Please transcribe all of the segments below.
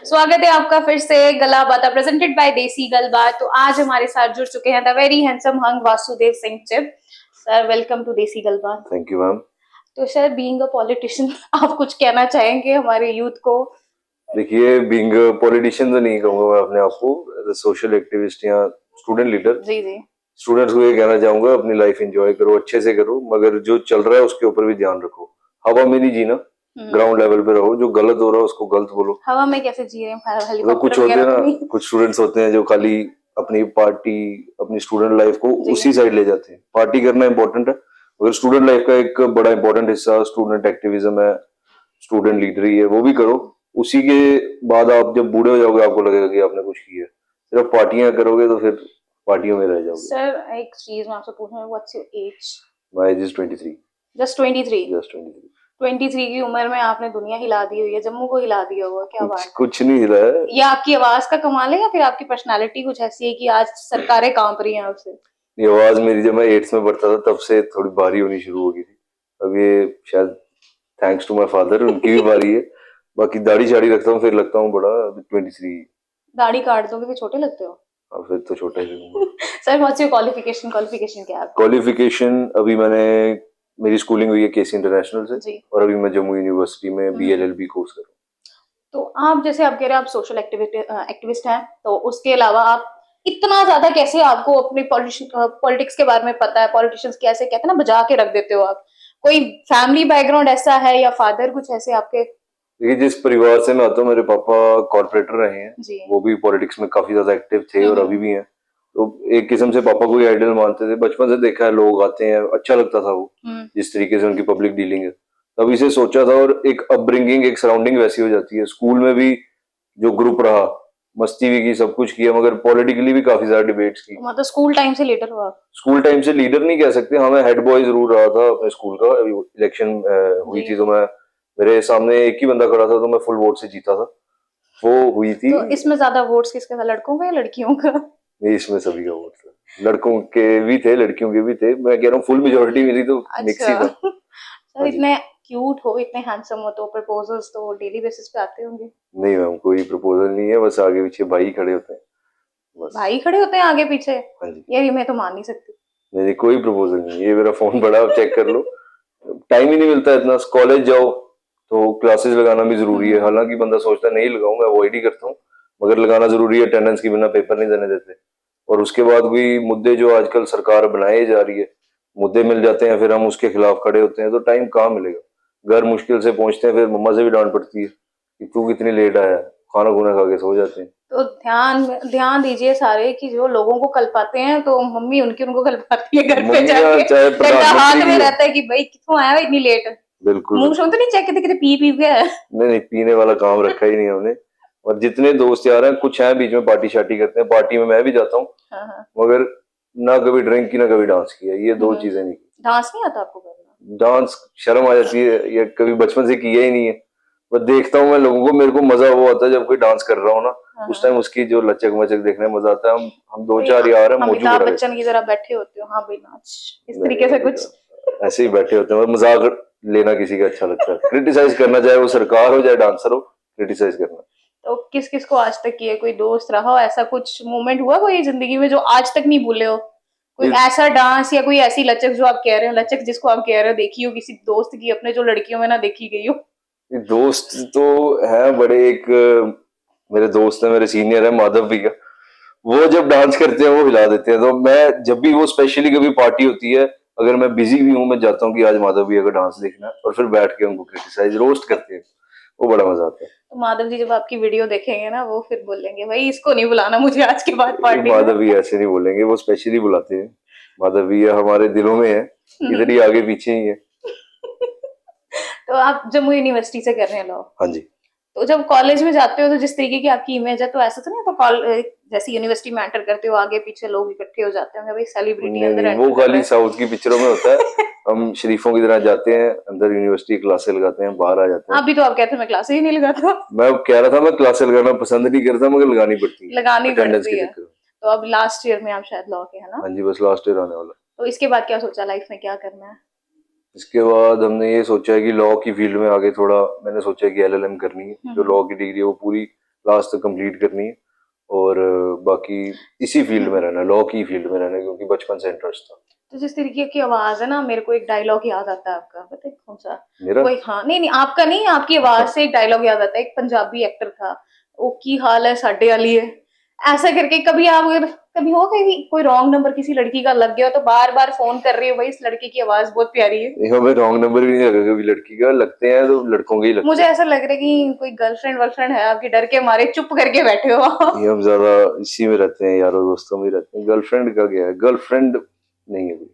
स्वागत है आपका फिर से गला बाता प्रेजेंटेड बाय देसी गलबात। तो आज हमारे साथ जुड़ चुके हैं द वेरी हैंडसम हंग वासुदेव सिंह चिप। Sir welcome to desi Galbaat. Thank you ma'am. तो सर बीइंग अ पॉलिटिशियन आप कुछ कहना चाहेंगे हमारे यूथ को? देखिए, बीइंग पॉलिटिशियन तो नहीं कहूंगा मैं अपने आप को, सोशल एक्टिविस्ट या स्टूडेंट लीडर। जी जी। स्टूडेंट्स को ये कहना चाहूंगा, अपनी लाइफ एंजॉय करो, अच्छे से करो, मगर जो चल रहा है उसके ऊपर भी ध्यान रखो। हवा में नहीं जीना, ग्राउंड लेवल पे रहो। जो गलत हो रहा है उसको गलत बोलो। हवा में कैसे जी रहे हैं? मतलब हेलीकॉप्टर कुछ होते हैं वगैरह ना, तो नहीं? कुछ स्टूडेंट्स होते हैं जो खाली अपनी पार्टी, अपनी स्टूडेंट लाइफ को उसी साइड ले जाते हैं। पार्टी करना इंपॉर्टेंट है, मगर स्टूडेंट लाइफ का एक बड़ा इंपॉर्टेंट हिस्सा स्टूडेंट एक्टिविज्म है, स्टूडेंट लीडरी है, वो भी करो। उसी के बाद आप जब बूढ़े हो जाओगे आपको लगेगा कि आपने कुछ किया। सिर्फ पार्टियां करोगे तो फिर पार्टियों में रह जाओगे। सर एक चीज मैं आपसे पूछना, what's your age? My age is 23। Just 23? Just 23। 23 की उम्र में आपने दुनिया हिला दी हुई है, जम्मू को हिला दिया हुआ। क्या बात! कुछ नहीं हिला है। या आपकी आवाज का कमाल है या फिर आपकी पर्सनालिटी कुछ ऐसी है कि आज सरकारें कांप रही हैं आपसे? ये आवाज मेरी जब मैं 8th में पढ़ता था तब से थोड़ी भारी होनी शुरू हो गई थी। अब ये शायद थैंक्स टू माय फादर, उनकी भी बारी है। बाकी दाढ़ी शाड़ी रखता हूँ, फिर लगता हूँ बड़ा। 23। दाढ़ी काट दोगे फिर छोटे लगते हो। अब फिर तो छोटा ही लगूंगा। Sir what's your qualification? Qualification क्या है आपकी? क्वालिफिकेशन अभी मैंने, मेरी स्कूलिंग हुई है केसी इंटरनेशनल से जी। और अभी मैं जम्मू यूनिवर्सिटी में बीएलएलबी कोर्स कर रहा हूँ। तो आप जैसे आप कह रहे हैं आप सोशल एक्टिविस्ट हैं, तो उसके अलावा आप इतना ज्यादा कैसे आपको अपनी पॉलिटिक्स के बारे में पता है? पॉलिटिशियंस कैसे कहते हैं ना, बजा के रख देते हो आप। कोई फैमिली बैकग्राउंड ऐसा है या फादर कुछ ऐसे आपके? देखिए, जिस परिवार से मैं आता हूँ, मेरे पापा कॉर्पोरेटर रहे हैं जी। वो भी पॉलिटिक्स में काफी ज्यादा एक्टिव थे और अभी भी हैं। तो एक किस्म से पापा को ही आइडल मानते थे। बचपन से देखा है, लोग आते हैं, अच्छा लगता था वो जिस तरीके से उनकी पब्लिक डीलिंग है। तभी से सोचा था, और एक अपब्रिंगिंग, एक सराउंडिंग वैसी हो जाती है। स्कूल में भी जो ग्रुप रहा, मस्ती भी की, सब कुछ किया, मगर पॉलिटिकली भी काफी ज्यादा डिबेट्स की। मतलब स्कूल टाइम से लीडर हो आप? स्कूल टाइम से लीडर नहीं कह सकते, हाँ मैं हेड बॉय जरूर रहा था अपने स्कूल का। इलेक्शन हुई थी तो मैं, मेरे सामने एक ही बंदा खड़ा था तो मैं फुल वोट से जीता था। वो हुई थी। तो इसमें ज्यादा वोट्स किसका था, लड़कों का या लड़कियों का? नहीं, इसमें सभी का वोट था। लड़कों के भी थे, लड़कियों के भी थे। मैं कह रहा हूँ फुल मेजोरिटी मेरी तो मिक्स ही था। सर इतने क्यूट हो, इतने हैंडसम हो, तो प्रपोजल्स तो डेली बेसिस पे आते होंगे? नहीं मैम, कोई प्रपोजल नहीं है, बस आगे पीछे भाई खड़े होते हैं बस। भाई खड़े होते हैं आगे पीछे? हाँ जी। यार ये मैं तो मान नहीं सकती। नहीं, कोई प्रपोजल नहीं। ये मेरा फोन बड़ा, आप चेक कर लो। टाइम ही नहीं मिलता इतना। कॉलेज जाओ तो क्लासेस लगाना भी जरूरी है। हालांकि बंदा सोचता है नहीं लगाऊं, मैं अवॉइड ही करता हूँ, मगर लगाना जरूरी है। अटेंडेंस के बिना पेपर नहीं देने देते। और उसके बाद भी मुद्दे जो आजकल सरकार बनाए जा रही है, मुद्दे मिल जाते हैं, फिर हम उसके खिलाफ खड़े होते हैं, तो टाइम कहाँ मिलेगा। घर मुश्किल से पहुंचते हैं, फिर मम्मा से भी डांट पड़ती है कि तू कितनी लेट आया। खाना खुना खा के सो जाते हैं। तो ध्यान ध्यान दीजिए सारे कि जो लोगों को कलपाते हैं तो मम्मी उनकी उनको कलपाती है घर पे मम्मियाँ जाके। चाहे डंडा हाथ प्रधानमंत्री में की हो। रहता है कि भाई कितों आया इतनी लेट। बिल्कुल मुंह सुन तो नहीं चेक करते कितने पी पी गया है? नहीं नहीं, पीने वाला काम रखा ही नहीं हमने। और जितने दोस्त यार हैं, कुछ हैं बीच में पार्टी शार्टी करते हैं, पार्टी में मैं भी जाता हूँ, हाँ। मगर ना कभी ड्रिंक की ना कभी डांस किया। ये दो चीजें नहीं की। डांस नहीं आता आपको करना? डांस शर्म आ जाती है, या कभी बचपन से किया ही नहीं है। बस देखता हूँ मैं लोगों को, मेरे को मजा वो आता है जब कोई डांस कर रहा हो ना, उस टाइम उसकी जो लचक मचक देखने में मजा आता है। हम दो चार यार हैं, मौजू अमिताभ बड़ा बच्चन की तरह बैठे होते हो, हाँ भाई नाच, इस तरीके से कुछ? ऐसे ही बैठे होते हैं, मजाक लेना किसी का अच्छा लगता है। क्रिटिसाइज करना, चाहे वो सरकार हो चाहे डांसर हो, क्रिटिसाइज करना। तो किस किस को आज तक किया? कोई दोस्त रहा हो ऐसा, कुछ मोमेंट हुआ कोई जिंदगी में जो आज तक नहीं भूले हो? कोई ऐसा डांस या कोई ऐसी लचक जो आप कह रहे हो, लचक जिसको आप कह रहे हो देखी हो किसी दोस्त की अपने, जो लड़कियों में ना देखी गई हो? दोस्त तो है बड़े। एक मेरे दोस्त है, मेरे सीनियर है, माधव भैया। वो जब डांस करते हैं वो हिला देते हैं। तो मैं जब भी, वो स्पेशली कभी पार्टी होती है, अगर मैं बिजी भी हूँ, मैं जाता हूँ कि आज माधव भैया का डांस देखना है, और फिर बैठ के उनको क्रिटिसाइज रोस्ट करते हैं। वो बड़ा मजा आता है। तो माधव जी जब आपकी वीडियो देखेंगे ना, वो फिर बोलेंगे भाई इसको नहीं बुलाना मुझे आज के बाद पार्टी में। माधव भैया ऐसे नहीं बोलेंगे, वो स्पेशली बुलाते हैं। माधव भैया हमारे दिलों में है, इधर ही आगे पीछे ही है। तो आप जम्मू यूनिवर्सिटी से कर रहे हैं लॉ? हाँ जी। तो जब कॉलेज में जाते हो तो जिस तरीके की आपकी इमेज है, तो ऐसा तो नहीं तो जैसे यूनिवर्सिटी में एंटर करते हो आगे पीछे लोग इकट्ठे हो जाते होंगे, भाई सेलिब्रिटी अंदर नहीं, वो खाली साउथ की पिक्चरों में होता है। हम शरीफों की तरह जाते हैं अंदर, यूनिवर्सिटी क्लासेस लगाते हैं, बाहर आ जाते हैं। अभी तो आप कहते हैं मैं क्लास ही नहीं लगाता। मैं कह रहा था मैं क्लासेस लगाना पसंद नहीं करता, मगर लगानी पड़ती है, लगानी अटेंडेंस पड़ती के है। चक्कर में। तो अब लास्ट ईयर में आप शायद लॉ के, है ना? हाँ जी, बस लास्ट ईयर आने वाला। तो इसके बाद क्या सोचा, लाइफ में क्या करना है? इसके बाद हमने ये सोचा है कि लॉ की फील्ड में आगे थोड़ा, मैंने सोचा है कि एलएलएम करनी है। जो लॉ की डिग्री है वो पूरी लास्ट तक कंप्लीट करनी है और बाकी इसी फील्ड में रहना, लॉ की फील्ड में रहना, क्योंकि बचपन से इंटरेस्ट था। तो जिस तरीके की आवाज है ना, मेरे को एक डायलॉग याद आता है आपका, पता है कौन सा? मेरा वो एक, हाँ नहीं नहीं आपका नहीं, आपकी आवाज से एक डायलॉग याद आता है, एक पंजाबी एक्टर था, वो की हाल है साडे वाली है, ऐसा करके। कभी आप अगर कभी हो कहीं कोई रॉन्ग नंबर किसी लड़की का लग गया हो तो बार बार फोन कर रही हो, भाई इस लड़के की आवाज बहुत प्यारी है। देखो, मैं रॉन्ग नंबर भी नहीं लगा कभी लड़की का, लगते हैं तो लड़कों के ही लगते मुझे हैं। ऐसा लग रहा है कि कोई गर्लफ्रेंड वर्लफ्रेंड है आपकी, डर के मारे चुप करके बैठे हो आप। ये हम ज्यादा इसी में रहते हैं, यारों दोस्तों में रहते हैं। गर्लफ्रेंड का क्या है, गर्लफ्रेंड नहीं है कोई।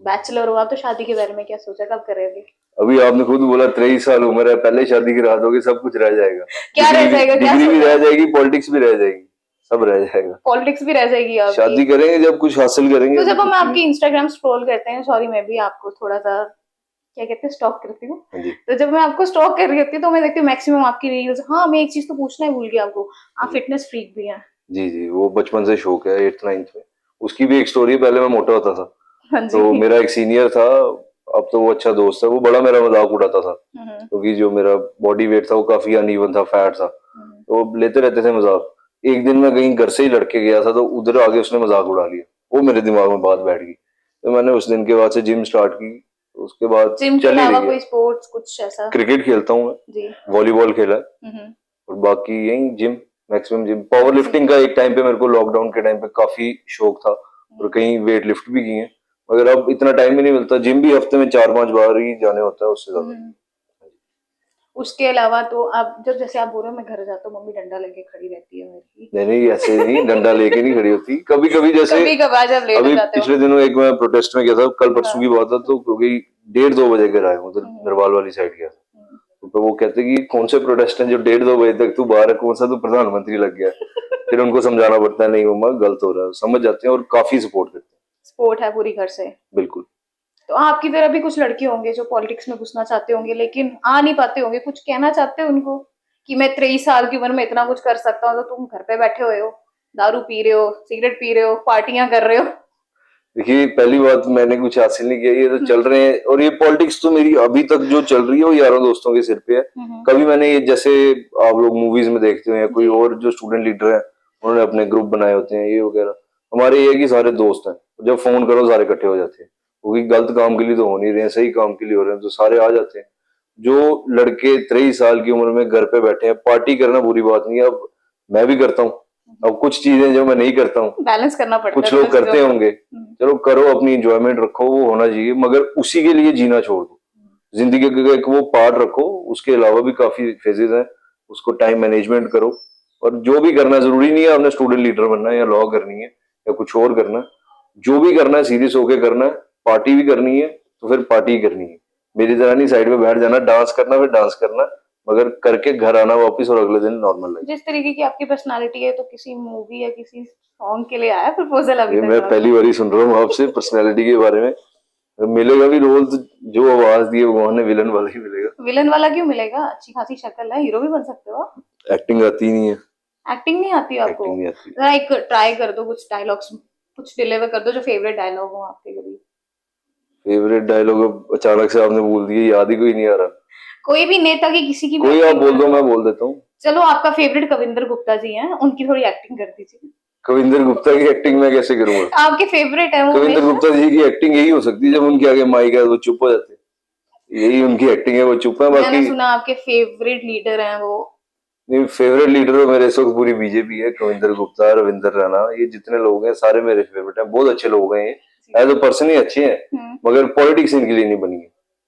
बैचलर हो आप, तो शादी के बारे में क्या सोचा, कब करेंगे? अभी आपने खुद बोला 23 साल उम्र है, पहले शादी करा दोगे सब कुछ रह जाएगा। क्या रह जाएगा, क्या डिग्री भी सोचा? रह जाएगी, पॉलिटिक्स भी रह जाएगी, सब रह जाएगा। पॉलिटिक्स भी रह जाएगी आपकी? शादी करेंगे जब कुछ हासिल करेंगे। तो अभी जब हम कुछ आपकी नहीं। इंस्टाग्राम स्क्रॉल करते हैं, सॉरी मैं भी आपको थोड़ा सा क्या कहते हैं स्टॉक करती हूँ, हाँ जी। तो जब मैं आपको स्टॉक कर रही होती हूँ तो मैं देखती हूँ मैक्सिमम आपकी रील्स। हाँ, मैं एक चीज तो पूछना ही भूल गई आपको, आप जी फिटनेस फ्रीक भी हैं? जी जी, वो बचपन से शौक है, 8th 9th में। उसकी भी एक स्टोरी है, पहले मैं मोटा होता था, हाँ जी। तो मेरा एक सीनियर था, अब तो वो अच्छा दोस्त है, वो बड़ा मेरा मजाक उड़ाता था, हम्म, क्योंकि जो मेरा बॉडी वेट था वो काफी अनइवन था, फैट था, तो लेते रहते थे मजाक। एक दिन मैं कहीं घर से ही लड़के गया था, तो उधर आगे उसने मजाक उड़ा लिया, वो मेरे दिमाग में बात बैठ गई, तो मैंने उस दिन के बाद से जिम स्टार्ट की, तो उसके बाद जिम के चल ही अलावा रही है। कोई स्पोर्ट्स कुछ ऐसा? क्रिकेट खेलता हूँ मैं, जी। वॉलीबॉल खेला है, हम्म। और बाकी यही gym, maximum gym. Power lifting का एक टाइम पे मेरे को लॉकडाउन के टाइम पे काफी शौक था, और कहीं वेट लिफ्ट भी किए हैं, मगर अब इतना टाइम ही नहीं मिलता। जिम भी हफ्ते में 4 5 बार ही जाने होता है, उससे ज्यादा नहीं। हम्म। उसके अलावा तो आप जब, जैसे आप बोल रहे हो मैं घर जाता हूँ मम्मी डंडा लेके खड़ी रहती है मेरी। नहीं नहीं, ऐसे नहीं, डंडा लेके नहीं खड़ी होती, कभी कभी जैसे कभी कभार जब लेट हो अभी जाते हो। पिछले दिनों एक मैं प्रोटेस्ट में गया था, कल परसों की हाँ। बात है, तो क्योंकि 1:30 2 बजे घर आए, उधर नरवाल वाली साइड गया था, हम्म। तो वो कहते कि कौन से प्रोटेस्ट हैं जो 1:30 2 बजे तक तू बाहर है, कौन सा तू प्रधानमंत्री लग गया है। फिर उनको समझाना पड़ता है, नहीं मम्मा गलत हो रहा है, समझ जाते हैं और काफी सपोर्ट करते हैं। सपोर्ट है पूरी घर से? बिल्कुल। तो आपकी तरह भी कुछ लड़के होंगे जो पॉलिटिक्स में घुसना चाहते होंगे लेकिन आ नहीं पाते होंगे, कुछ कहना चाहते हो उनको कि मैं 23 साल की उम्र में इतना कुछ कर सकता हूँ, तो तुम घर पे बैठे हुए हो, दारू पी रहे हो, सिगरेट पी रहे हो, पार्टियां कर रहे हो? देखिए, पहली बात, मैंने कुछ हासिल नहीं किया, ये तो चल रहे हैं, और ये पॉलिटिक्स तो मेरी अभी तक जो चल रही है वो यारों दोस्तों के सिर पे है। कभी मैंने ये, जैसे आप लोग मूवीज में देखते हो या कोई और जो स्टूडेंट लीडर है, उन्होंने अपने ग्रुप बनाए होते हैं ये वगैरह, हमारे ये है कि सारे दोस्त हैं, जब फोन करो सारे इकट्ठे हो जाते हैं, क्योंकि गलत काम के लिए तो हो नहीं रहे हैं, सही काम के लिए हो रहे हैं, तो सारे आ जाते हैं। जो लड़के 23 साल की उम्र में घर पे बैठे हैं, पार्टी करना बुरी बात नहीं है, अब मैं भी करता हूँ, अब कुछ चीजें जो मैं नहीं करता हूँ, बैलेंस करना पड़ता कुछ है लोग दोनों करते चीजों को। होंगे, चलो करो, अपनी इंजॉयमेंट रखो, वो होना चाहिए, मगर उसी के लिए जीना छोड़ दो। जिंदगी का एक वो पार्ट रखो, उसके अलावा भी काफी फेजेस हैं, उसको टाइम मैनेजमेंट करो, और जो भी करना है, जरूरी नहीं है आपने स्टूडेंट लीडर बनना है या लॉ करनी है या कुछ और करना है, जो भी करना है सीरियस होके करना है। पार्टी भी करनी है तो फिर पार्टी करनी है, मेरी तरह नहीं साइड में बैठ जाना, डांस करना फिर डांस करना, मगर करके घर आना वापस, और अगले दिन नॉर्मल लाइफ। जिस तरीके की आपकी पर्सनालिटी है, तो किसी मूवी या किसी सॉन्ग के लिए आया प्रपोजल अभी ये तक मैं आपका? पहली बार ही सुन रहा हूँ आपसे पर्सनैलिटी के बारे में। मिलेगा भी रोल तो जो आवाज दी है भगवान ने, विलन वाला ही मिलेगा। विलन वाला क्यों मिलेगा, अच्छी खासी शक्ल है, हीरो भी बन सकते हो आप। एक्टिंग आती नहीं है। एक्टिंग नहीं आती आपको? एक्टिंग नहीं आती। जरा एक ट्राई कर दो, कुछ डायलॉग्स कुछ डिलीवर कर दो जो फेवरेट डायलॉग हो आपके कभी। फेवरेट डायलॉग अचानक से आपने बोल दिए, याद ही कोई नहीं आ रहा। कोई भी नेता की किसी की भी कोई आप एक्टिंग बोल कर दो, दो। मैं बोल देता हूँ। चलो आपका फेवरेट कविंदर गुप्ता जी हैं, उनकी थोड़ी एक्टिंग कर दीजिए। कविंदर गुप्ता की एक्टिंग मैं कैसे करूंगा? आपके फेवरेट है वो कविंदर हमेशा। गुप्ता जी की एक्टिंग यही हो सकती है, जब उनके आगे माइक है वो चुप हो जाते हैं, यही उनकी एक्टिंग है, वो चुप है। मैंने बाकी सुना आपके फेवरेट लीडर हैं वो। नहीं, फेवरेट लीडर मेरे इस वक्त पूरी बीजेपी है, कविंदर गुप्ता, रविंदर राणा, ये जितने लोग हैं सारे मेरे फेवरेट हैं, बहुत अच्छे लोग हैं, ये एज अ पर्सन ही अच्छे हैं, मगर पॉलिटिक्स इनके लिए नहीं बनी है,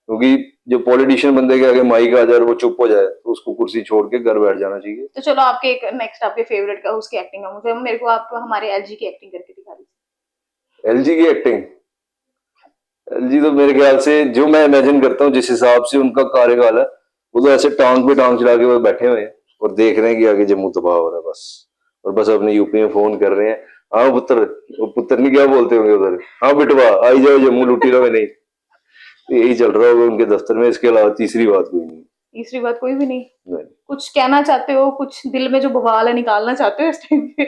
क्योंकि जो पॉलिटिशियन बंदे के आगे माइक आ जाए और वो चुप हो जाए, तो उसको कुर्सी छोड़ के घर बैठ जाना चाहिए। तो चलो आपके एक नेक्स्ट आपके फेवरेट का उसकी एक्टिंग है, मुझे मेरे को आप हमारे एलजी की एक्टिंग करके दिखा दीजिए। एलजी की एक्टिंग, एलजी तो मेरे ख्याल से जो मैं इमेजिन करता हूँ जिस हिसाब से उनका कार्यकाल है, वो तो ऐसे टांग पे टांग चला के वो बैठे हुए हैं और देख रहे हैं कि आगे जम्मू तबाह हो रहा है बस, और बस अपने यूपी में फोन कर रहे हैं, हाँ पुत्र, वो पुत्र नहीं क्या बोलते होंगे उधर, हाँ बिटवा आई जाओ जम्मू लुटी रहो नहीं, तो यही चल रहा होगा उनके दफ्तर में, इसके अलावा तीसरी बात कोई नहीं। तीसरी बात कोई भी नहीं? नहीं। कुछ कहना चाहते हो, कुछ दिल में जो बवाल है निकालना चाहते हो इस टाइम पे?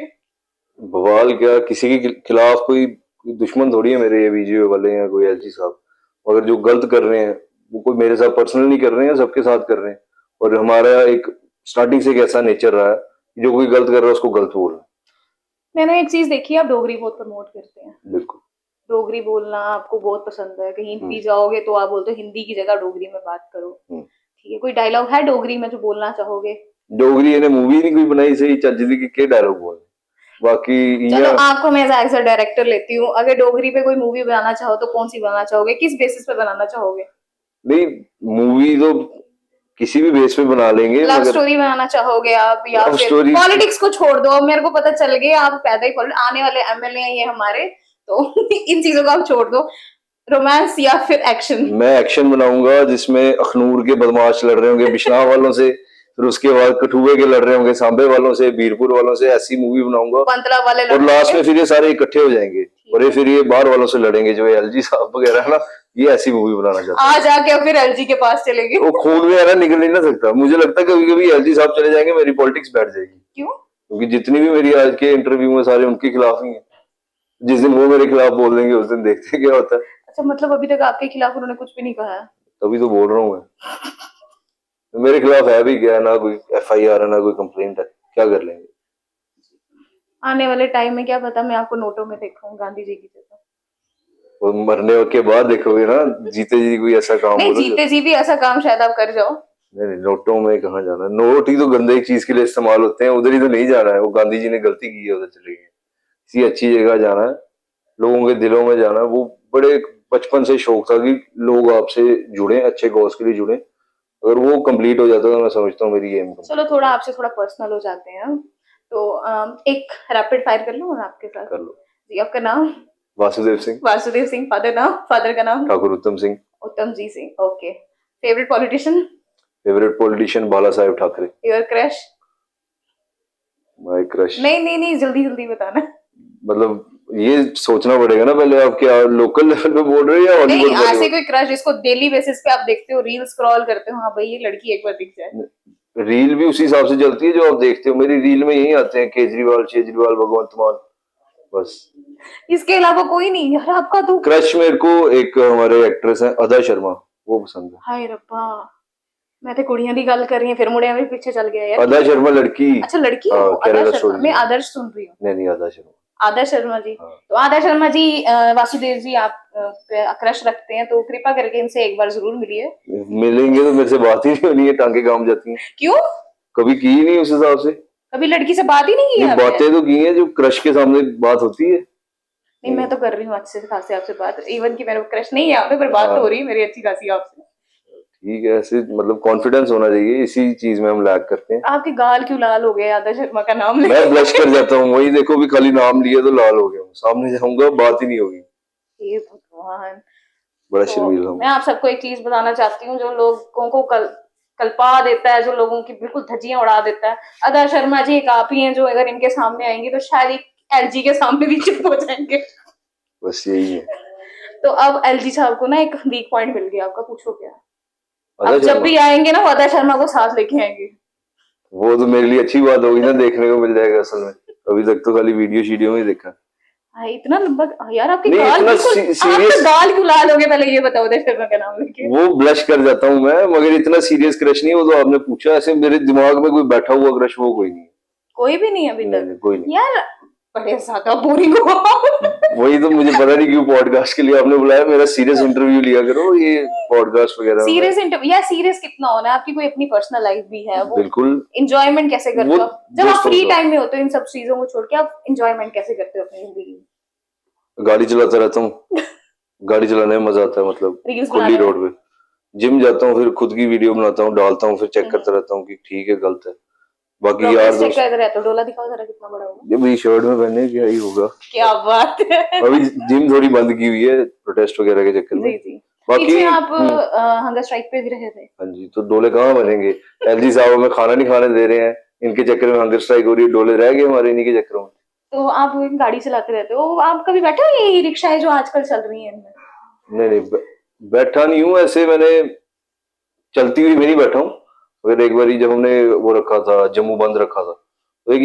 बवाल क्या, किसी के खिलाफ कोई दुश्मन थोड़ी है मेरे, ये बीजेपी वाले या कोई एलजी साहब, मगर जो गलत कर रहे हैं वो कोई मेरे साथ पर्सनल नहीं कर रहे हैं, सबके साथ कर रहे हैं, और हमारा एक स्टार्टिंग से एक ऐसा नेचर रहा है जो कोई गलत कर रहा है उसको गलत बोलना। मैंने एक चीज देखी है, आप डोगरी बहुत प्रमोट करते हैं। बिल्कुल। डोगरी बोलना आपको बहुत पसंद है, कहीं हम्म। भी जाओगे तो आप बोलते हो हिंदी की जगह डोगरी में बात करो। हम्म। ठीक है, कोई डायलॉग है डोगरी में जो बोलना चाहोगे? डोगरी ने मूवी नहीं कोई बनाई सही चज दी के डायलॉग बोल, बाकी चलो इया आपको मैं एज अ डायरेक्टर लेती हूँ, अगर डोगरी पे कोई मूवी बनाना चाहो तो कौन सी बनाना चाहोगे, किस बेसिस पे बनाना चाहोगे? नहीं, मूवी तो किसी भी बेस पे बना लेंगे, लव मगर स्टोरी बनाना चाहोगे आप, या लव फिर स्टोरी पॉलिटिक्स को छोड़ दो, अब मेरे को पता चल गया आप पैदा ही आने वाले एमएलए हैं ये हमारे, तो इन चीजों को आप छोड़ दो। रोमांस या फिर एक्शन? मैं एक्शन बनाऊंगा जिसमें अखनूर के बदमाश लड़ रहे होंगे बिश्नाह वालों से, फिर उसके बाद कठुए के लड़ रहे होंगे सांबे वालों से, बीरपुर वालों से, ऐसी मूवी बनाऊंगा। पंतला वाले और लास्ट में फिर ये सारे इकट्ठे हो जाएंगे और ये फिर ये बाहर वालों से लड़ेंगे, जो एलजी साहब वगैरह है ना, ये ऐसी मूवी बनाना चाहता हूँ। आ जाके फिर एलजी के पास चलेंगे। वो खून में है ना, निकल नहीं ना सकता। मुझे लगता है कभी कभी एलजी साहब चले जाएंगे, मेरी पॉलिटिक्स बैठ जाएगी। क्यों? क्योंकि जितनी भी मेरी आज के इंटरव्यू में सारे उनके खिलाफ ही है। जिस दिन वो मेरे खिलाफ बोल देंगे उस दिन देखते हैं क्या होता है। अच्छा, मतलब अभी तक आपके खिलाफ उन्होंने कुछ भी नहीं कहा है? तभी तो बोल रहा हूँ मैं, तो मेरे खिलाफ है भी क्या, ना कोई एफआईआर है ना कोई कंप्लेंट है, क्या कर लेंगे। आने वाले टाइम में क्या पता मैं आपको नोटों में देखूं गांधी जी की जगह। वो मरने के बाद देखोगे ना, जीते जी कोई ऐसा काम नहीं, बोलो जीते जी भी ऐसा काम शायद आप कर जाओ। नहीं, नोटों में कहाँ जाना, नोट ही तो गंदे एक चीज के लिए इस्तेमाल होते हैं, उधर ही तो नहीं जाना है। वो गांधी जी ने गलती की है, उधर चले गए। किसी अच्छी जगह जाना है, लोगों के दिलों में जाना है। वो बड़े बचपन से शौक था कि लोग आपसे जुड़े, अच्छे कॉज के लिए जुड़े। अगर वो कंप्लीट हो जाता तो मैं समझता हूँ मेरी एम। चलो थोड़ा आपसे थोड़ा पर्सनल हो जाते हैं, तो एक रैपिड फायर कर लूं आपके साथ? कर लो। जी, आपका नाम? वासुदेव सिंह। वासुदेव सिंह। फादर नाम? फादर का नाम? Thakur Uttam Singh. Uttam ji Singh. Okay. Favourite politician? Favourite politician Bala Saheb Thackeray. Your crush? My crush? नहीं नहीं नहीं, जल्दी जल्दी बताना। मतलब ये सोचना पड़ेगा ना पहले, आप क्या लोकल लेवल पे बोल रहे हो या नहीं, हॉलीवुड ऐसे कोई क्रश जिसको डेली बेसिस पे आप देखते हो, रील स्क्रॉल करते हो, हाँ भाई ये लड़की एक बार दिख जाए। रील भी उसी हिसाब से चलती है जो आप देखते हो। मेरी रील में यही आते हैं, केजरीवाल, केजरीवाल, भगवंत मान, बस। इसके अलावा कोई नहीं यार आपका तो? क्रश मेरे को एक हमारे एक्ट्रेस है अदा शर्मा, वो पसंद है। हाय रब्बा, मैं तो कुड़ियां की गल कर रही हूँ, फिर मुड़िया भी पीछे चल गया यार। अदा शर्मा लड़की। अच्छा लड़की है वो? अदा शर्मा। मैं आदर्श सुन रही हूँ। नहीं नहीं, अदा शर्मा। आदर्श शर्मा जी। हाँ। तो आदर्श शर्मा जी, वासुदेव जी आप क्रश रखते हैं तो कृपा करके इनसे एक बार जरूर मिलिए। मिलेंगे तो मेरे से बात ही नहीं होनी है, टांगे काम जाती हैं। क्यों? कभी की ही नहीं उस हिसाब से। कभी लड़की से बात ही नहीं की आपने? बातें तो की हैं, जो क्रश के सामने बात होती है। नहीं, मैं तो कर रही हूँ अच्छे खासे आपसे बात, इवन की मेरा क्रश नहीं है आप पे, पर बात तो हो रही है मेरी अच्छी खासी आपसे। ठीक है, ऐसे मतलब कॉन्फिडेंस होना चाहिए, इसी चीज में हम लैग करते हैं। आपके गाल क्यों लाल हो गए आदर्श शर्मा का नाम लेके? मैं ब्लश कर जाता हूँ, वही देखो भी खाली नाम लिया तो लाल हो गया हूँ, सामने जाऊंगा बात ही नहीं होगी। हे भगवान। बड़ा तो शर्मीला हूँ। मैं आप सबको एक चीज बताना चाहती हूँ, जो लोगों को कल्पा देता है, जो लोगों की बिल्कुल धज्जियां उड़ा देता है, अदा शर्मा जी एक आप ही हैं जो अगर इनके सामने आएंगी तो शायद एक एलजी के सामने भी चुप हो जाएंगे। बस यही है। तो अब एलजी साहब को ना एक वीक पॉइंट मिल गया आपका, पूछो क्या? अदा अब जब शर्मा भी आएंगे ना वो अदा शर्मा को साथ लेके आएंगे। वो तो मेरे लिए अच्छी बात होगी ना, देखने को मिल जाएगा। असल में अभी तक तो खाली वीडियो शीडियो में ही देखा। भाई इतना लंबा यार, आपके नहीं, गाल इतना बिल्कुल, सीरियस। आपके गाल क्यों लाल हो गए पहले ये बताओ अदा शर्मा का नाम लेके। वो ब्लश कर जाता हूँ मैं, मगर इतना सीरियस क्रश नहीं। वो तो आपने पूछा, ऐसे मेरे दिमाग में कोई बैठा हुआ क्रश वो कोई नहीं है। कोई भी नहीं अभी तक? नहीं, कोई नहीं यार बड़े ज्यादा बोरिंग हो। वही तो मुझे पता नहीं क्यों पॉडकास्ट के लिए आपने बुलाया। मेरा सीरियस इंटरव्यू लिया करो, ये पॉडकास्ट वगैरह। सीरियस इंटरव्यू या सीरियस कितना होना है? आपकी कोई अपनी पर्सनल लाइफ भी है, वो बिल्कुल। एंजॉयमेंट कैसे करते हो आप? जब आप दोस्तों फ्री का। टाइम में होते हो इन सब चीजों को छोड़ के, आप एंजॉयमेंट कैसे करते हो अपनी जिंदगी में? गाड़ी चलाता रहता हूँ, गाड़ी चलाने में मजा आता है, मतलब रील्स खुली बनाने में? रोड पे। जिम जाता हूँ, फिर खुद की वीडियो बनाता हूँ, डालता हूँ, फिर चेक करता रहता हूँ कि ठीक है गलत है। बाकी यार प्रोग्रेस चेक दोस्त, करते रहते हो? डोला दिखाओ जरा कितना बड़ा होगा। ये मेरी शर्ट में पहने क्या ही होगा। क्या बात है। अभी जिम थोड़ी बंद की हुई है प्रोटेस्ट वगैरह के चक्कर में। जी जी। बाकी पीछे आप हंगर स्ट्राइक पे भी रहे थे। हाँ जी, तो डोले कहाँ बनेंगे? एलजी साहब हमें खाना नहीं खाने दे रहे हैं, इनके चक्कर में हंगर स्ट्राइक हो रही है, डोले रह गए हमारे इन्हीं के चक्करों में। तो आप गाड़ी चलाते रहते हो, आप कभी बैठे हो ये रिक्शा है जो आजकल चल रही है इनमें? नहीं नहीं, बैठा नहीं हूँ ऐसे, मैंने चलती हुई भी नहीं बैठा हूँ। अगर एक बार जब हमने वो रखा था, जम्मू बंद रखा था, तो एक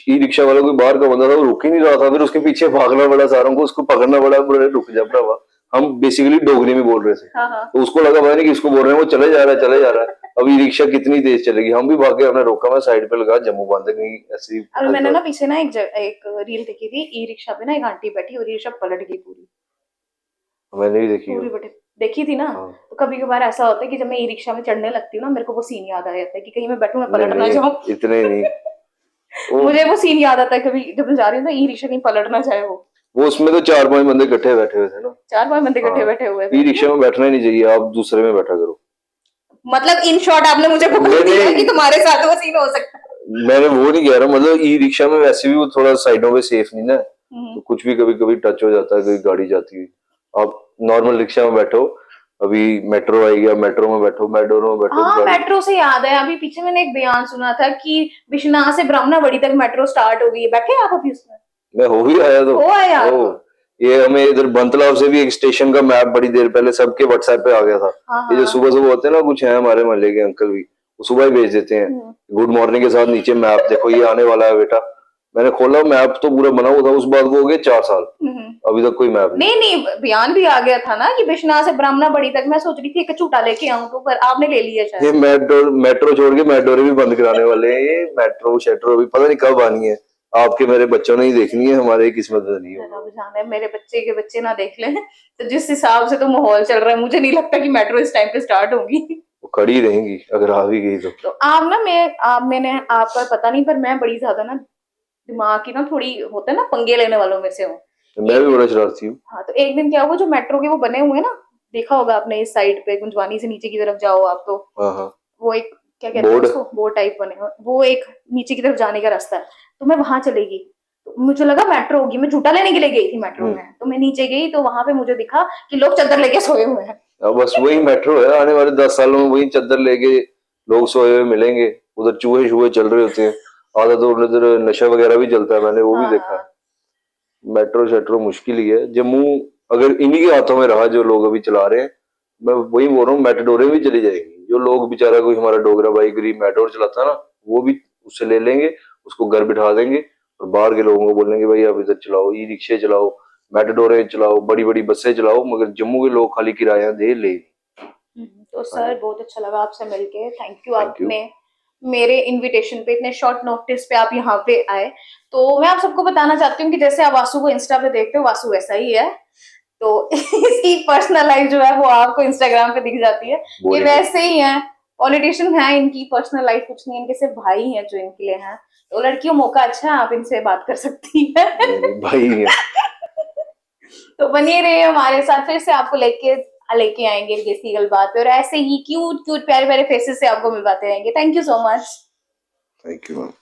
ई रिक्शा वाला कोई बाहर का बंदा था, वो रुक ही नहीं रहा था, फिर उसके पीछे भागना पड़ा सारों को, उसको पकड़ना पड़ा, बोले रुक जा भरावा, हम बेसिकली डोगरी में बोल रहे थे। हाँ हाँ। तो उसको लगा पता नहीं किसको बोल रहे हैं, वो चले जा रहा है चले जा रहा है। अब ई रिक्शा कितनी तेज चलेगी, हम भी भागे, हमने रोका, मैं साइड पे लगा, जम्मू बांध कहीं ऐसी अभी मैंने ना पीछे ना एक रील देखी थी, ई रिक्शा पे ना एक आंटी बैठी और ई रिक्शा पलट गई पूरी। मैंने भी देखी पूरी हो। बटे देखी थी ना। हाँ। तो कभी कभार ऐसा होता है कि जब मैं ई रिक्शा में चढ़ने लगती हूँ ना, मेरे को वो सीन याद आ जाता है कि कहीं मैं बैठूं मैं नहीं पलट ना नहीं, जाऊं। इतने नहीं। वो मुझे वो सीन याद आता है कभी जब मैं जा रही हूँ ना, ई रिक्शा कहीं पलट ना जाए वो। उसमें तो 4-5 बंदे इकट्ठे बैठे हुए थे ना। 4-5 बंदे इकट्ठे हाँ, बैठे हुए ई थे। रिक्शा में बैठना ही नहीं चाहिए, आप दूसरे में बैठा करो। मतलब इन शॉर्ट आपने मुझे बोल नहीं दिया नहीं, कि तुम्हारे साथ वो सीन हो सकता है। मैंने वो नहीं कह रहा, मतलब ई रिक्शा में वैसे भी वो थोड़ा साइडों पे सेफ नहीं ना, हम्म। तो कुछ भी कभी कभी टच हो जाता है, कोई गाड़ी जाती हुई। आप नॉर्मल रिक्शा में बैठो, अभी मेट्रो आई गया, मेट्रो में बैठो, मेट्रो में बैठो हाँ, गाड़ी। मेट्रो से याद है, अभी पीछे मैंने एक बयान सुना था कि बिश्नाह से ब्राह्मणाबड़ी तक मेट्रो स्टार्ट हो गई है। बैठे आप अभी उसमें? मैं हो ही आया तो। हो आए आप? ओ, ये हमें इधर बनतलाव से भी एक स्टेशन का मैप बड़ी देर पहले सबके व्हाट्सएप पे आ गया था। हाँ ये जो हाँ। सुबह सुबह होते हैं ना, कुछ है हमारे मोहल्ले के अंकल भी, वो सुबह ही भेज देते हैं गुड मॉर्निंग के साथ नीचे मैप, देखो ये आने वाला है बेटा। मैंने खोला, मैप तो पूरा बना हुआ था, उस बात को हो गए 4 साल, अभी तक कोई मैप नहीं। नहीं नहीं, बयान भी आ गया था ना कि बिश्नाह से ब्राह्मणाबड़ी तक। मैं सोच रही थी एक झूठा लेके आऊं तो, पर आपने ले लिया ये शायद। मेट्रो मेट्रो छोड़ के मेट्रो भी बंद कराने वाले हैं, ये मेट्रो शेट्रो भी पता नहीं कब आनी है। आपके मेरे बच्चों ने ही देखनी है, हमारे किस्मत में नहीं होगा। अब जाने मेरे बच्चे के बच्चे ना देख लें। तो जिस हिसाब से तो माहौल चल रहा है, मुझे नहीं लगता कि मेट्रो इस टाइम पे स्टार्ट होगी। वो खड़ी रहेंगी अगर आ भी गई तो। तो आप ना, मैंने आपका पता नहीं, पर मैं बड़ी ज्यादा ना दिमाग की ना थोड़ी होता है ना, पंगे लेने वालों में से हूँ। मैं भी बड़ा शरारती हूँ। हाँ, तो एक दिन क्या हुआ, जो मेट्रो के वो बने हुए हैं ना, देखा होगा आपने, इस साइड पे गुंजवानी से नीचे की तरफ जाओ आप तो हाँ हाँ। वो एक क्या कहते हैं बोर्ड। उसको, बोर्ड टाइप बने हुए, वो एक नीचे की तरफ जाने का रास्ता है। तो मैं वहां चलेगी, तो मुझे लगा मेट्रो होगी, मैं झूठा लेने के लिए गई थी मेट्रो में। तो मैं नीचे गई तो वहां पे मुझे दिखा कि लोग चादर लेके सोए हुए हैं। अब बस वही मेट्रो है, आने वाले 10 सालों में वही चद्दर लेके लोग सोए हुए मिलेंगे। उधर चूहे शूहे चल रहे होते हैं, आधा तो उधर नशा वगैरह भी चलता है, मैंने वो भी देखा है। हाँ। मेट्रो शेट्रो मुश्किल ही है। जम्मू अगर इन्हीं के हाथों में रहा, जो लोग अभी चला रहे हैं, मैं वही बोल रहा हूँ, मेट्रोरें भी चली जाएंगी। जो लोग बेचारा, कोई हमारा डोगरा भाई गरीब मेट्रो चलाता है ना, वो भी उससे ले लेंगे, उसको घर बिठा देंगे, और बाहर के लोगों को बोलेंगे भाई आप इधर चलाओ, ई रिक्शे चलाओ, मेट्रोरें चलाओ, बड़ी बड़ी बसें चलाओ, मगर जम्मू के लोग खाली किराया दे ले। तो हाँ सर जी, बहुत अच्छा लगा आपसे मिलके, थैंक यू। Thank you. आपने मेरे इनविटेशन पे इतने शॉर्ट नोटिस पे आप यहाँ पे आए। तो मैं आप सबको बताना चाहती हूँ कि जैसे आप वासु को इंस्टा पे देखते हो, वासु वैसा ही है। तो इसकी पर्सनल लाइफ जो है वो आपको इंस्टाग्राम पे दिख जाती है। ये बोरिंग है। वैसे ही है, पॉलिटिशियन है, इनकी पर्सनल लाइफ कुछ नहीं है, इनके सिर्फ भाई हैं जो इनके लिए हैं। तो लड़कियों, मौका अच्छा है, आप इनसे बात कर सकती है। नहीं नहीं, भाई नहीं है। तो बनिए रहिए हमारे साथ, फिर से आपको लेके लेके आएंगे देसी गलबात पे, और ऐसे ही क्यूट क्यूट प्यारे प्यारे फेसेस से आपको मिलवाते रहेंगे। Thank you so much. Thank you ma'am.